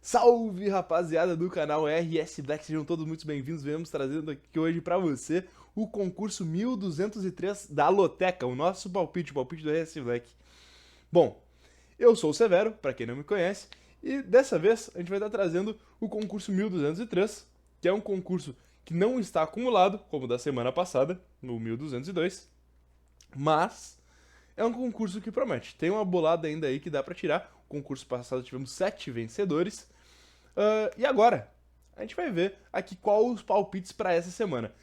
Salve, rapaziada do canal RS Black, sejam todos muito bem-vindos. Viemos trazendo aqui hoje pra você o concurso 1203 da Loteca, o nosso palpite, o palpite do RS Black. Bom, eu sou o Severo, pra quem não me conhece, e dessa vez a gente vai estar trazendo o concurso 1203, que é um concurso que não está acumulado, como da semana passada, no 1202, mas é um concurso que promete. Tem uma bolada ainda aí que dá pra tirar. O concurso passado tivemos 7 vencedores. E agora, a gente vai ver aqui qual os palpites para essa semana.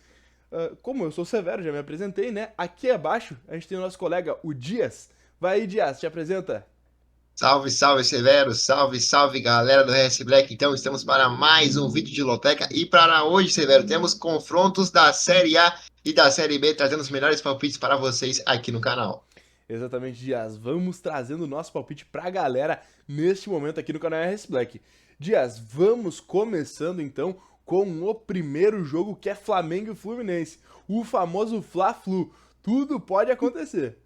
Como eu sou Severo, já me apresentei, né? Aqui abaixo a gente tem o nosso colega, o Dias. Vai aí, Dias, te apresenta. Salve, salve, Severo, salve, salve, galera do RS Black. Então, estamos para mais um vídeo de Loteca. E para hoje, Severo, temos confrontos da Série A e da Série B, trazendo os melhores palpites para vocês aqui no canal. Exatamente, Dias. Vamos trazendo o nosso palpite pra galera neste momento aqui no canal RS Black. Dias, vamos começando então com o primeiro jogo que é Flamengo e Fluminense. O famoso Fla-Flu. Tudo pode acontecer.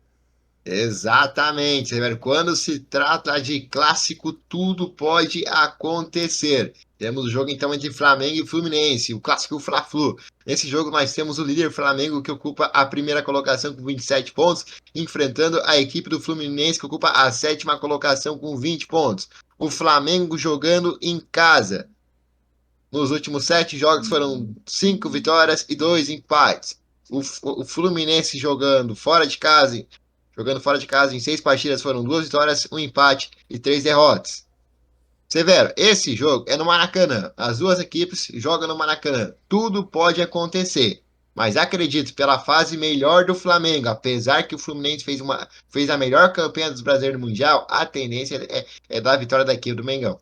Exatamente, Severo. Quando se trata de clássico, tudo pode acontecer. Temos o jogo então entre Flamengo e Fluminense, o clássico Fla-Flu. Nesse jogo nós temos o líder Flamengo que ocupa a primeira colocação com 27 pontos, enfrentando a equipe do Fluminense que ocupa a sétima colocação com 20 pontos. O Flamengo jogando em casa. Nos últimos 7 jogos foram 5 vitórias e 2 empates. O Fluminense jogando fora de casa em 6 partidas foram 2 vitórias, 1 empate e 3 derrotas. Severo, esse jogo é no Maracanã. As duas equipes jogam no Maracanã. Tudo pode acontecer. Mas acredito, pela fase melhor do Flamengo, apesar que o Fluminense fez a melhor campanha dos brasileiros no Mundial, a tendência é dar a vitória da equipe do Mengão.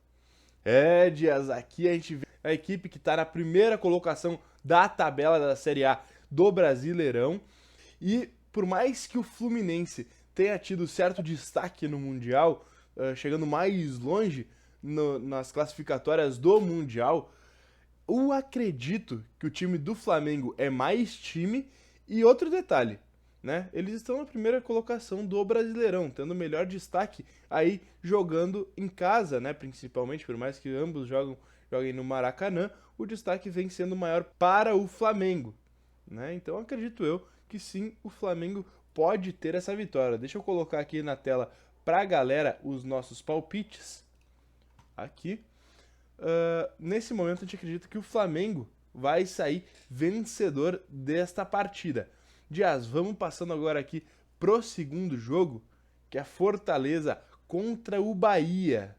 Dias, aqui a gente vê a equipe que está na primeira colocação da tabela da Série A do Brasileirão. E por mais que o Fluminense tenha tido certo destaque no Mundial, chegando mais longe nas classificatórias do Mundial, eu acredito que o time do Flamengo é mais time. E outro detalhe, né? Eles estão na primeira colocação do Brasileirão, tendo melhor destaque aí jogando em casa, né? Principalmente, por mais que ambos joguem no Maracanã, o destaque vem sendo maior para o Flamengo, né? Então acredito eu que sim, o Flamengo pode ter essa vitória. Deixa eu colocar aqui na tela para a galera os nossos palpites aqui. Nesse momento a gente acredita que o Flamengo vai sair vencedor desta partida. Dias, vamos passando agora aqui pro segundo jogo, que é Fortaleza contra o Bahia.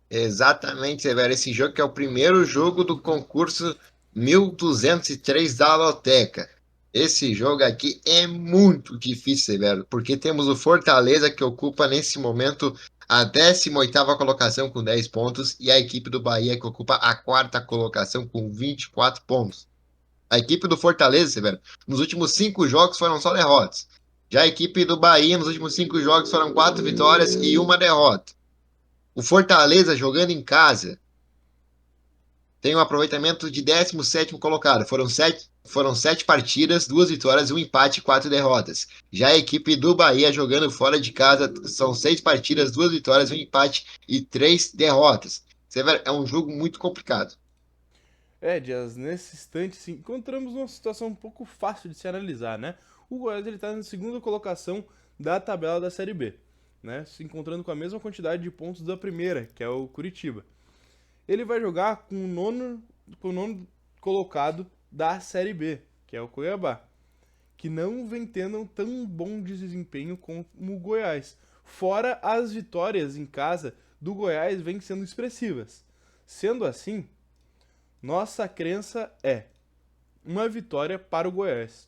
Exatamente, Severo. Esse jogo que é o primeiro jogo do concurso 1203 da Loteca. Esse jogo aqui é muito difícil, Severo, porque temos o Fortaleza que ocupa nesse momento a 18ª colocação com 10 pontos e a equipe do Bahia que ocupa a quarta colocação com 24 pontos. A equipe do Fortaleza, Severo, nos últimos 5 jogos foram só derrotas. Já a equipe do Bahia, nos últimos 5 jogos, foram 4 vitórias e uma derrota. O Fortaleza jogando em casa tem um aproveitamento de 17º colocado. Foram sete partidas, 2 vitórias, 1 empate e 4 derrotas. Já a equipe do Bahia jogando fora de casa são 6 partidas, 2 vitórias, 1 empate e 3 derrotas. É um jogo muito complicado. Dias, nesse instante sim, encontramos uma situação um pouco fácil de se analisar, né? O Goiás ele está na segunda colocação da tabela da Série B, né? Se encontrando com a mesma quantidade de pontos da primeira, que é o Curitiba. Ele vai jogar com o nono colocado da Série B, que é o Cuiabá, que não vem tendo um tão bom desempenho como o Goiás. Fora as vitórias em casa do Goiás vêm sendo expressivas. Sendo assim, nossa crença é uma vitória para o Goiás.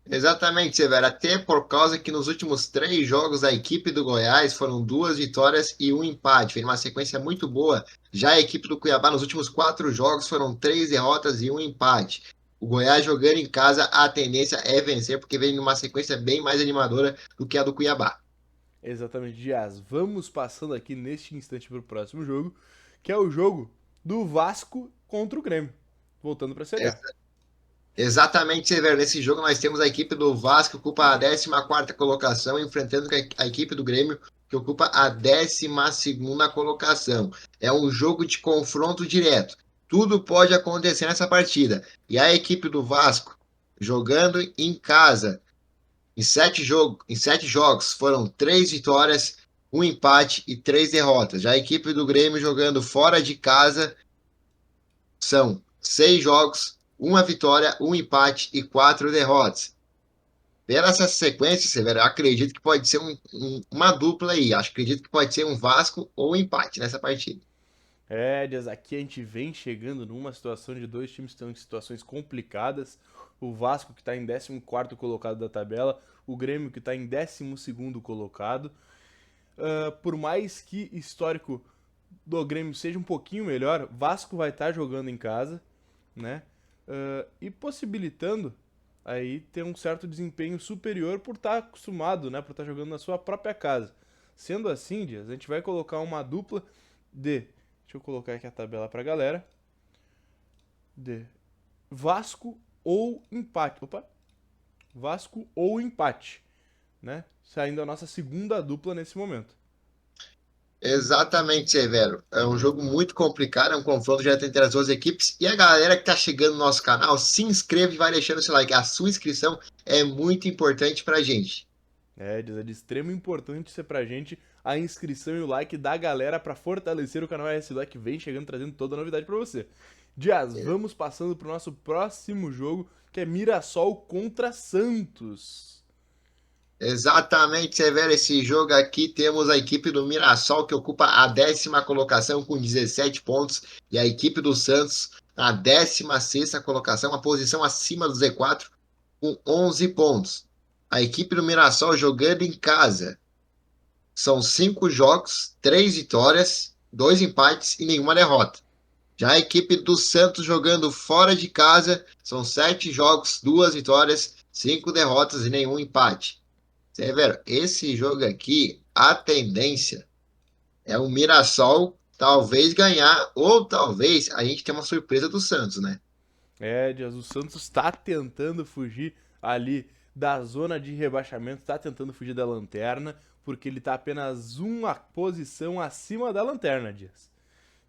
Exatamente, Severo. Até por causa que nos últimos 3 jogos a equipe do Goiás foram 2 vitórias e 1 empate. Foi uma sequência muito boa. Já a equipe do Cuiabá nos últimos 4 jogos foram 3 derrotas e 1 empate. O Goiás jogando em casa, a tendência é vencer, porque vem numa sequência bem mais animadora do que a do Cuiabá. Exatamente, Dias. Vamos passando aqui neste instante para o próximo jogo, que é o jogo do Vasco contra o Grêmio. Voltando para a Série A. Exatamente, Severo. Nesse jogo nós temos a equipe do Vasco, que ocupa a 14ª colocação, enfrentando a equipe do Grêmio, que ocupa a 12ª colocação. É um jogo de confronto direto. Tudo pode acontecer nessa partida. E a equipe do Vasco, jogando em casa, em sete jogos, foram 3 vitórias, um empate e 3 derrotas. Já a equipe do Grêmio, jogando fora de casa, são 6 jogos, uma vitória, um empate e 4 derrotas. Pela essa sequência, Severo, eu acredito que pode ser uma dupla aí. Acredito que pode ser um Vasco ou um empate nessa partida. Dias, aqui a gente vem chegando numa situação de dois times que estão em situações complicadas. O Vasco, que está em 14º colocado da tabela, o Grêmio, que está em 12º colocado. Por mais que histórico do Grêmio seja um pouquinho melhor, Vasco vai estar jogando em casa, né? E possibilitando aí ter um certo desempenho superior por estar acostumado, né? Por estar jogando na sua própria casa. Sendo assim, Dias, a gente vai colocar uma dupla de. Deixa eu colocar aqui a tabela pra galera. De Vasco ou empate. Opa! Vasco ou empate, né? Saindo a nossa segunda dupla nesse momento. Exatamente, Severo. É um jogo muito complicado, é um confronto direto entre as duas equipes. E a galera que está chegando no nosso canal, se inscreve e vai deixando seu like. A sua inscrição é muito importante para a gente. É de extrema importância pra gente a inscrição e o like da galera pra fortalecer o canal RS2 que vem chegando trazendo toda a novidade pra você. Dias, vamos passando pro nosso próximo jogo, que é Mirassol contra Santos. Exatamente, Severo. Esse jogo aqui temos a equipe do Mirassol, que ocupa a 10ª colocação com 17 pontos, e a equipe do Santos na 16ª colocação, uma posição acima do Z4, com 11 pontos. A equipe do Mirassol jogando em casa. São 5 jogos, 3 vitórias, 2 empates e nenhuma derrota. Já a equipe do Santos jogando fora de casa, são 7 jogos, 2 vitórias, 5 derrotas e nenhum empate. Severo, esse jogo aqui, a tendência é o Mirassol talvez ganhar, ou talvez a gente tenha uma surpresa do Santos, né? Dias, o Santos está tentando fugir ali da zona de rebaixamento, está tentando fugir da lanterna, porque ele está apenas uma posição acima da lanterna, Dias.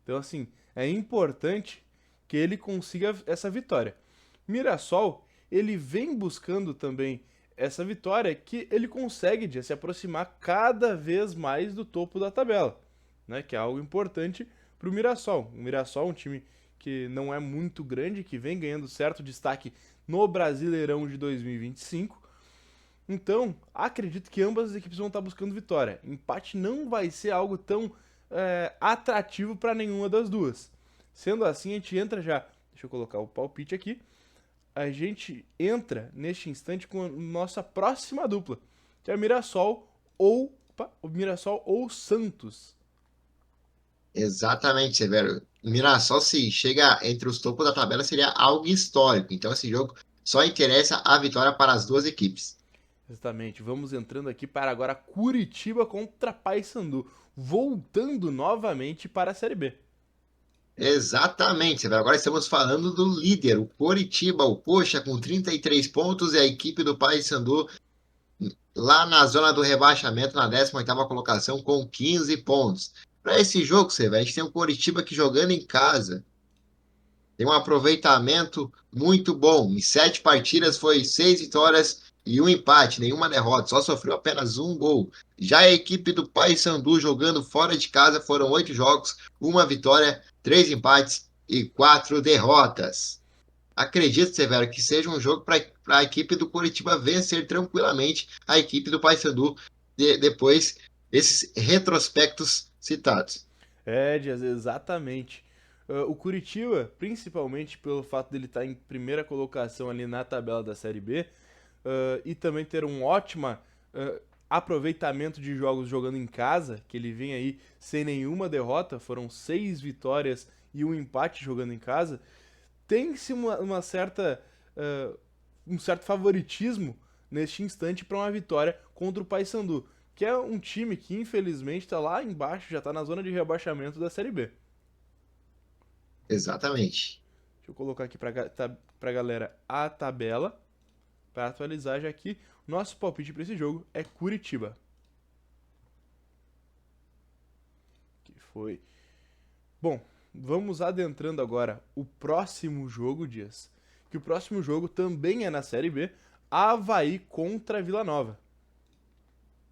Então, assim, é importante que ele consiga essa vitória. Mirassol, ele vem buscando também essa vitória que ele consegue de se aproximar cada vez mais do topo da tabela, né? Que é algo importante para o Mirassol. O Mirassol é um time que não é muito grande, que vem ganhando certo destaque no Brasileirão de 2025. Então, acredito que ambas as equipes vão estar buscando vitória. Empate não vai ser algo tão atrativo para nenhuma das duas. Sendo assim, a gente entra já. Deixa eu colocar o palpite aqui. A gente entra neste instante com a nossa próxima dupla, que é o Mirassol ou Santos. Exatamente, Severo. O Mirassol, se chega entre os topos da tabela, seria algo histórico. Então, esse jogo só interessa a vitória para as duas equipes. Exatamente. Vamos entrando aqui para agora Curitiba contra Paysandu, voltando novamente para a Série B. Exatamente, Severo. Agora estamos falando do líder, o Coritiba, o Coxa, com 33 pontos, e a equipe do Paysandu lá na zona do rebaixamento, na 18ª colocação, com 15 pontos. Para esse jogo, Severo, a gente tem o Coritiba que jogando em casa tem um aproveitamento muito bom. Em 7 partidas foi 6 vitórias e um empate, nenhuma derrota, só sofreu apenas um gol. Já a equipe do Paysandu jogando fora de casa foram 8 jogos, uma vitória, 3 empates e 4 derrotas. Acredito, Severo, que seja um jogo para a equipe do Curitiba vencer tranquilamente a equipe do Paysandu depois desses retrospectos citados. Dias, exatamente. O Curitiba, principalmente pelo fato dele estar em primeira colocação ali na tabela da Série B, e também ter um ótimo aproveitamento de jogos jogando em casa, que ele vem aí sem nenhuma derrota, foram 6 vitórias e um empate jogando em casa, tem-se uma certa, um certo favoritismo neste instante para uma vitória contra o Paysandu, que é um time que infelizmente está lá embaixo, já está na zona de rebaixamento da Série B. Exatamente. Deixa eu colocar aqui para a galera a tabela, para atualizar já aqui. Nosso palpite para esse jogo é Curitiba. Foi. Bom, vamos adentrando agora o próximo jogo, Dias. Que o próximo jogo também é na Série B, Avaí contra Vila Nova.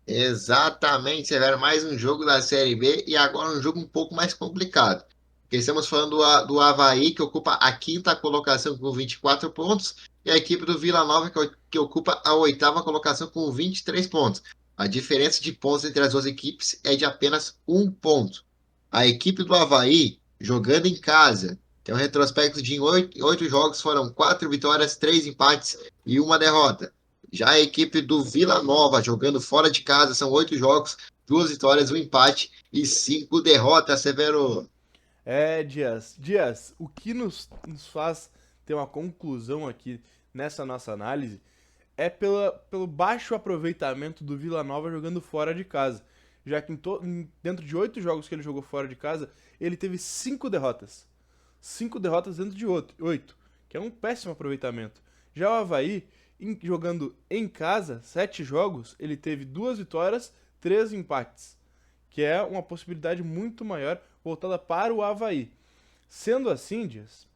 Exatamente, Severo. Mais um jogo da Série B e agora um jogo um pouco mais complicado. Porque estamos falando do Avaí, que ocupa a quinta colocação com 24 pontos, e a equipe do Vila Nova, que ocupa a oitava colocação com 23 pontos. A diferença de pontos entre as duas equipes é de apenas um ponto. A equipe do Avaí, jogando em casa, tem um retrospecto de 8 jogos, foram 4 vitórias, 3 empates e uma derrota. Já a equipe do Vila Nova, jogando fora de casa, são 8 jogos, 2 vitórias, um empate e 5 derrotas, Severo. É, Dias. Dias, o que nos faz ter uma conclusão aqui nessa nossa análise é pelo baixo aproveitamento do Vila Nova jogando fora de casa. Já que dentro de 8 jogos que ele jogou fora de casa, ele teve 5 derrotas. 5 derrotas dentro de 8, que é um péssimo aproveitamento. Já o Avaí, jogando em casa, 7 jogos, ele teve 2 vitórias, 3 empates, que é uma possibilidade muito maior voltada para o Avaí. Sendo assim, Dias,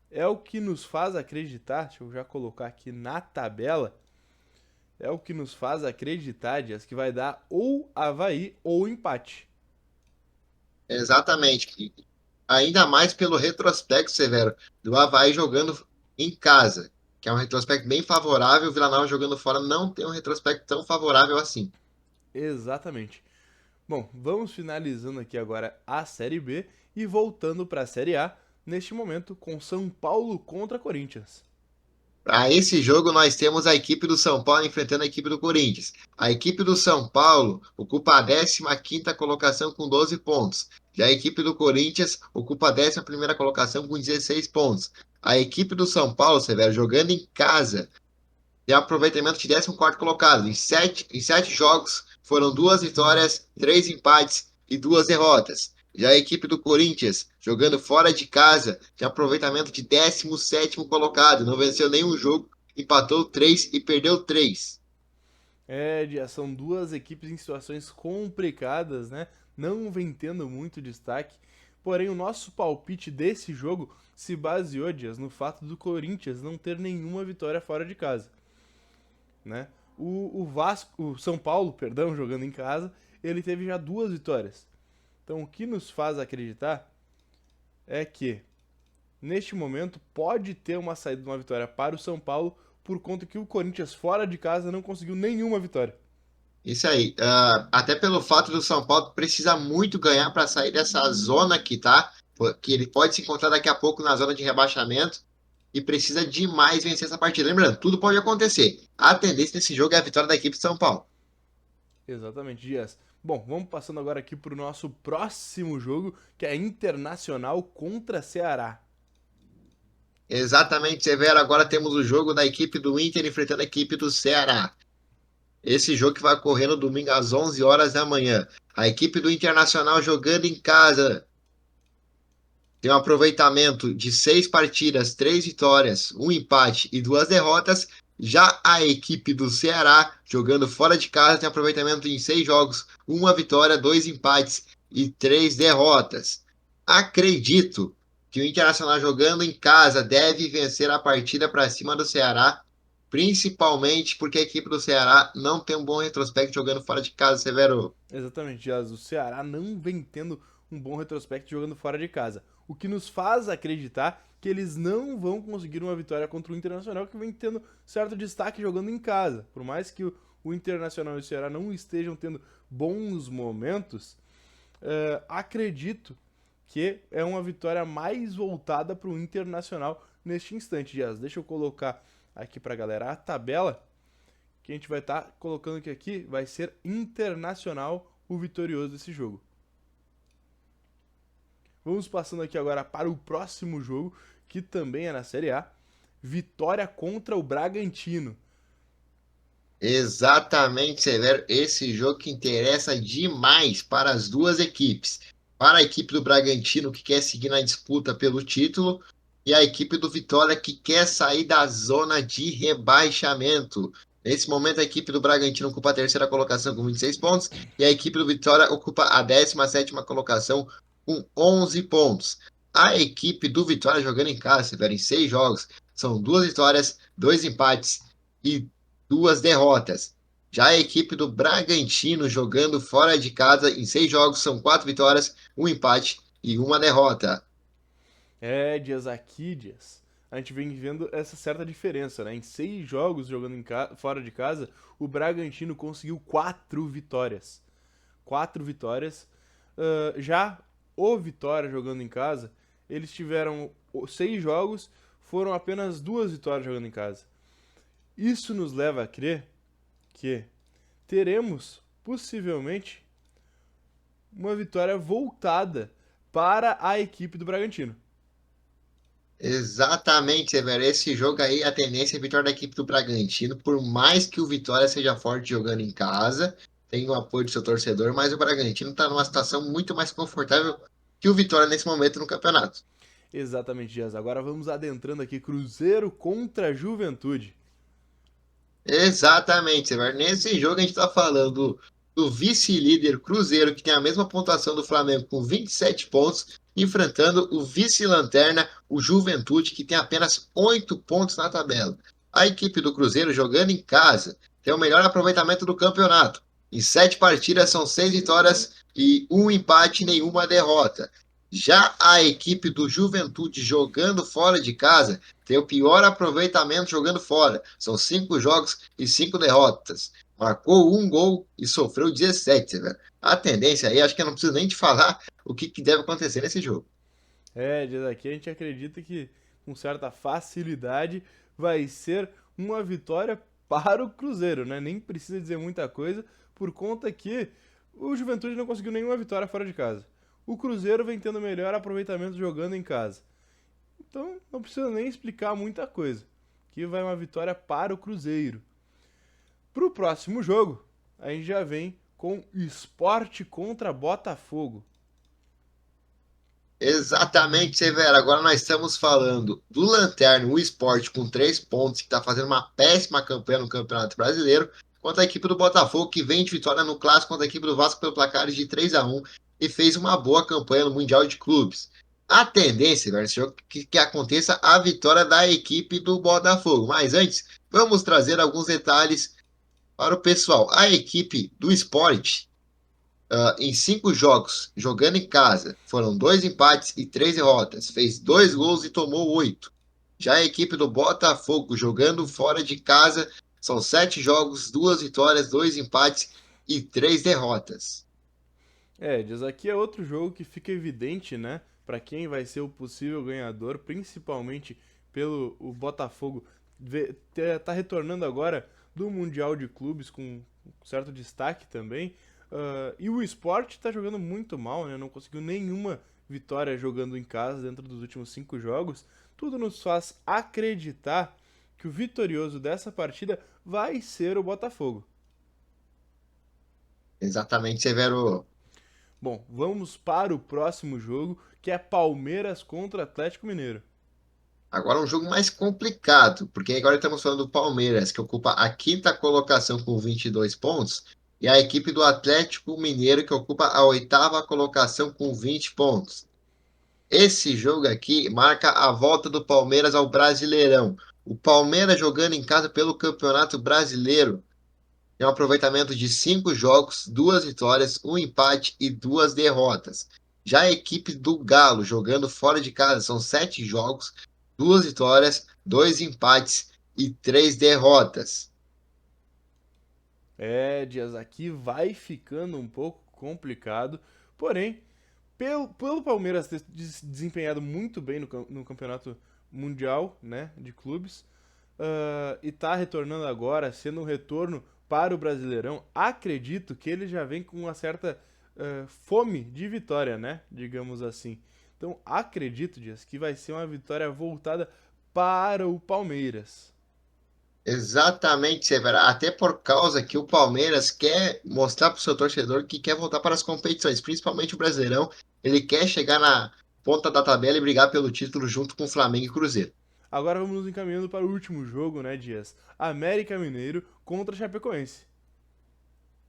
é o que nos faz acreditar, deixa eu já colocar aqui na tabela, é o que nos faz acreditar, Dias, que vai dar ou Avaí ou empate. Exatamente. Ainda mais pelo retrospecto, Severo, do Avaí jogando em casa, que é um retrospecto bem favorável. O Vila Nova jogando fora não tem um retrospecto tão favorável assim. Exatamente. Bom, vamos finalizando aqui agora a Série B e voltando para a Série A, neste momento com São Paulo contra Corinthians. Para esse jogo, nós temos a equipe do São Paulo enfrentando a equipe do Corinthians. A equipe do São Paulo ocupa a 15ª colocação com 12 pontos. Já a equipe do Corinthians ocupa a 11ª colocação com 16 pontos. A equipe do São Paulo, Severo, jogando em casa, tem aproveitamento de 14º colocado. Em sete jogos, foram 2 vitórias, 3 empates e 2 derrotas. Já a equipe do Corinthians, jogando fora de casa, tem aproveitamento de 17º colocado. Não venceu nenhum jogo, empatou 3 e perdeu 3. É, são duas equipes em situações complicadas, né? Não vem tendo muito destaque. Porém, o nosso palpite desse jogo se baseou, Dias, no fato do Corinthians não ter nenhuma vitória fora de casa, né? O São Paulo, perdão, jogando em casa, ele teve já 2 vitórias. Então, o que nos faz acreditar é que neste momento pode ter uma saída de uma vitória para o São Paulo por conta que o Corinthians fora de casa não conseguiu nenhuma vitória. Isso aí. Até pelo fato do São Paulo precisa muito ganhar para sair dessa zona aqui, tá? Que ele pode se encontrar daqui a pouco na zona de rebaixamento e precisa demais vencer essa partida. Lembrando, tudo pode acontecer. A tendência nesse jogo é a vitória da equipe de São Paulo. Exatamente, Dias. Bom, vamos passando agora aqui para o nosso próximo jogo, que é Internacional contra Ceará. Exatamente, Severo. Agora temos o jogo da equipe do Inter enfrentando a equipe do Ceará. Esse jogo que vai ocorrer no domingo às 11 horas da manhã. A equipe do Internacional jogando em casa tem um aproveitamento de 6 partidas, 3 vitórias, um empate e 2 derrotas. Já a equipe do Ceará, jogando fora de casa, tem aproveitamento em 6 jogos, uma vitória, 2 empates e 3 derrotas. Acredito que o Internacional jogando em casa deve vencer a partida para cima do Ceará, principalmente porque a equipe do Ceará não tem um bom retrospecto jogando fora de casa, Severo. Exatamente, Dias. O Ceará não vem tendo um bom retrospecto jogando fora de casa. O que nos faz acreditar que eles não vão conseguir uma vitória contra o Internacional, que vem tendo certo destaque jogando em casa. Por mais que o Internacional e o Ceará não estejam tendo bons momentos, acredito que é uma vitória mais voltada para o Internacional neste instante, Dias. Deixa eu colocar aqui para a galera a tabela que a gente vai estar colocando que aqui vai ser Internacional o vitorioso desse jogo. Vamos passando aqui agora para o próximo jogo, que também é na Série A. Vitória contra o Bragantino. Exatamente, Severo. Esse jogo que interessa demais para as duas equipes. Para a equipe do Bragantino, que quer seguir na disputa pelo título, e a equipe do Vitória, que quer sair da zona de rebaixamento. Nesse momento, a equipe do Bragantino ocupa a terceira colocação com 26 pontos, e a equipe do Vitória ocupa a 17ª colocação com 11 pontos. A equipe do Vitória jogando em casa, Severo, em 6 jogos, são 2 vitórias, 2 empates e 2 derrotas. Já a equipe do Bragantino jogando fora de casa em 6 jogos, são 4 vitórias, 1 empate e 1 derrota. Dias, aqui, Dias. A gente vem vendo essa certa diferença, né? Em 6 jogos jogando fora de casa, o Bragantino conseguiu 4 vitórias. 4 vitórias. Já o Vitória jogando em casa, eles tiveram 6 jogos, foram apenas 2 vitórias jogando em casa. Isso nos leva a crer que teremos possivelmente uma vitória voltada para a equipe do Bragantino. Exatamente, Severo. Esse jogo aí, a tendência é a vitória da equipe do Bragantino, por mais que o Vitória seja forte jogando em casa, tem o apoio do seu torcedor, mas o Bragantino está numa situação muito mais confortável que o Vitória nesse momento no campeonato. Exatamente, Dias. Agora vamos adentrando aqui Cruzeiro contra Juventude. Exatamente, Severo. Nesse jogo a gente está falando do vice-líder Cruzeiro, que tem a mesma pontuação do Flamengo, com 27 pontos, enfrentando o vice-lanterna, o Juventude, que tem apenas 8 pontos na tabela. A equipe do Cruzeiro, jogando em casa, tem o melhor aproveitamento do campeonato. Em 7 partidas são 6 vitórias e 1 empate e nenhuma derrota. Já a equipe do Juventude, jogando fora de casa, tem o pior aproveitamento jogando fora. São 5 jogos e 5 derrotas. Marcou 1 gol e sofreu 17, velho. A tendência aí, acho que eu não preciso nem te falar o que deve acontecer nesse jogo. Dias, aqui a gente acredita que com certa facilidade vai ser uma vitória para o Cruzeiro, né? Nem precisa dizer muita coisa, por conta que o Juventude não conseguiu nenhuma vitória fora de casa. O Cruzeiro vem tendo melhor aproveitamento jogando em casa. Então não precisa nem explicar muita coisa. Que vai uma vitória para o Cruzeiro. Para o próximo jogo, a gente já vem com Sport contra Botafogo. Exatamente, Severo. Agora nós estamos falando do Lanterna, o Sport, com 3 pontos, que está fazendo uma péssima campanha no Campeonato Brasileiro, contra a equipe do Botafogo, que vem de vitória no Clássico contra a equipe do Vasco pelo placar de 3-1 e fez uma boa campanha no Mundial de Clubes. A tendência, Severo, nesse jogo, que aconteça a vitória da equipe do Botafogo. Mas antes, vamos trazer alguns detalhes para o pessoal. A equipe do Sport em 5 jogos, jogando em casa, foram 2 empates e 3 derrotas. Fez 2 gols e tomou 8. Já a equipe do Botafogo, jogando fora de casa, são 7 jogos, 2 vitórias, 2 empates e 3 derrotas. Diz aqui é outro jogo que fica evidente, né? Para quem vai ser o possível ganhador, principalmente pelo o Botafogo. Tá retornando agora do Mundial de Clubes com certo destaque também. E o Sport tá jogando muito mal, né? Não conseguiu nenhuma vitória jogando em casa dentro dos últimos 5 jogos. Tudo nos faz acreditar que o vitorioso dessa partida vai ser o Botafogo. Exatamente, Severo. Bom, vamos para o próximo jogo, que é Palmeiras contra Atlético Mineiro. Agora um jogo mais complicado, porque agora estamos falando do Palmeiras, que ocupa a quinta colocação com 22 pontos, e a equipe do Atlético Mineiro, que ocupa a oitava colocação com 20 pontos. Esse jogo aqui marca a volta do Palmeiras ao Brasileirão. O Palmeiras jogando em casa pelo Campeonato Brasileiro tem um aproveitamento de 5 jogos, 2 vitórias, 1 empate e 2 derrotas. Já a equipe do Galo jogando fora de casa são 7 jogos, 2 vitórias, 2 empates e 3 derrotas. Dias, aqui vai ficando um pouco complicado, porém, pelo Palmeiras ter desempenhado muito bem no campeonato mundial, né, de clubes, e tá retornando agora, sendo um retorno para o Brasileirão, acredito que ele já vem com uma certa fome de vitória, né, digamos assim. Então acredito, Dias, que vai ser uma vitória voltada para o Palmeiras. Exatamente, Severo. Até por causa que o Palmeiras quer mostrar para o seu torcedor que quer voltar para as competições, principalmente o Brasileirão. Ele quer chegar na ponta da tabela e brigar pelo título junto com Flamengo e Cruzeiro. Agora vamos nos encaminhando para o último jogo, né, Dias? América Mineiro contra Chapecoense.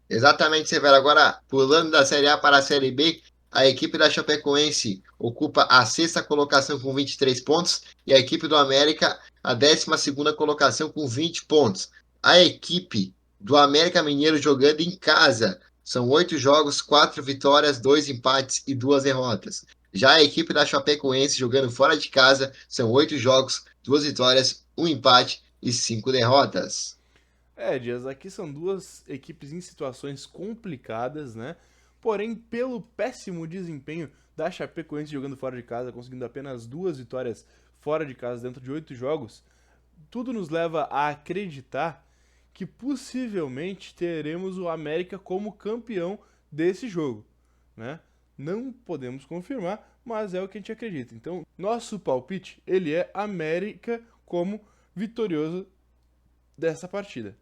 Exatamente, Severo. Agora, pulando da Série A para a Série B, a equipe da Chapecoense ocupa a sexta colocação com 23 pontos e a equipe do América a 12ª colocação com 20 pontos. A equipe do América Mineiro jogando em casa são 8 jogos, 4 vitórias, 2 empates e 2 derrotas. Já a equipe da Chapecoense jogando fora de casa são 8 jogos, 2 vitórias, 1 empate e 5 derrotas. Dias, aqui são duas equipes em situações complicadas, né? Porém, pelo péssimo desempenho da Chapecoense jogando fora de casa, conseguindo apenas 2 vitórias fora de casa dentro de 8 jogos, tudo nos leva a acreditar que possivelmente teremos o América como campeão desse jogo, né? Não podemos confirmar, mas é o que a gente acredita. Então, nosso palpite, ele é América como vitorioso dessa partida.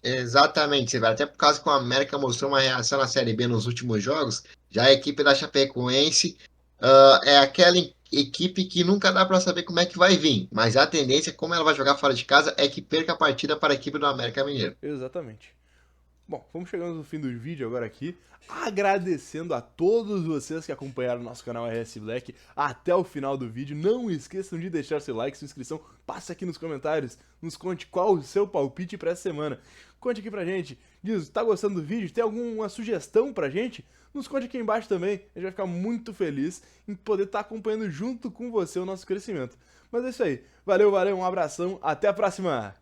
Exatamente, Severo. Até por causa que o América mostrou uma reação na Série B nos últimos jogos, já a equipe da Chapecoense é aquela equipe que nunca dá para saber como é que vai vir, mas a tendência, como ela vai jogar fora de casa, é que perca a partida para a equipe do América Mineiro. Exatamente. Bom, vamos chegando no fim do vídeo agora aqui, agradecendo a todos vocês que acompanharam o nosso canal RS Black até o final do vídeo. Não esqueçam de deixar seu like, sua inscrição, passe aqui nos comentários, nos conte qual o seu palpite para essa semana. Conte aqui pra gente, diz, tá gostando do vídeo? Tem alguma sugestão pra gente? Nos conte aqui embaixo também, a gente vai ficar muito feliz em poder estar acompanhando junto com você o nosso crescimento. Mas é isso aí, valeu, um abração, até a próxima!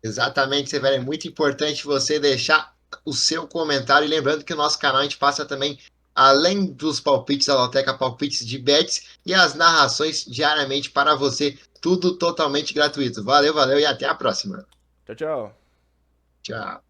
Exatamente, Severo. É muito importante você deixar o seu comentário. E lembrando que o nosso canal a gente passa também, além dos palpites da Loteca, palpites de bets e as narrações diariamente para você. Tudo totalmente gratuito. Valeu e até a próxima. Tchau, tchau! Tchau.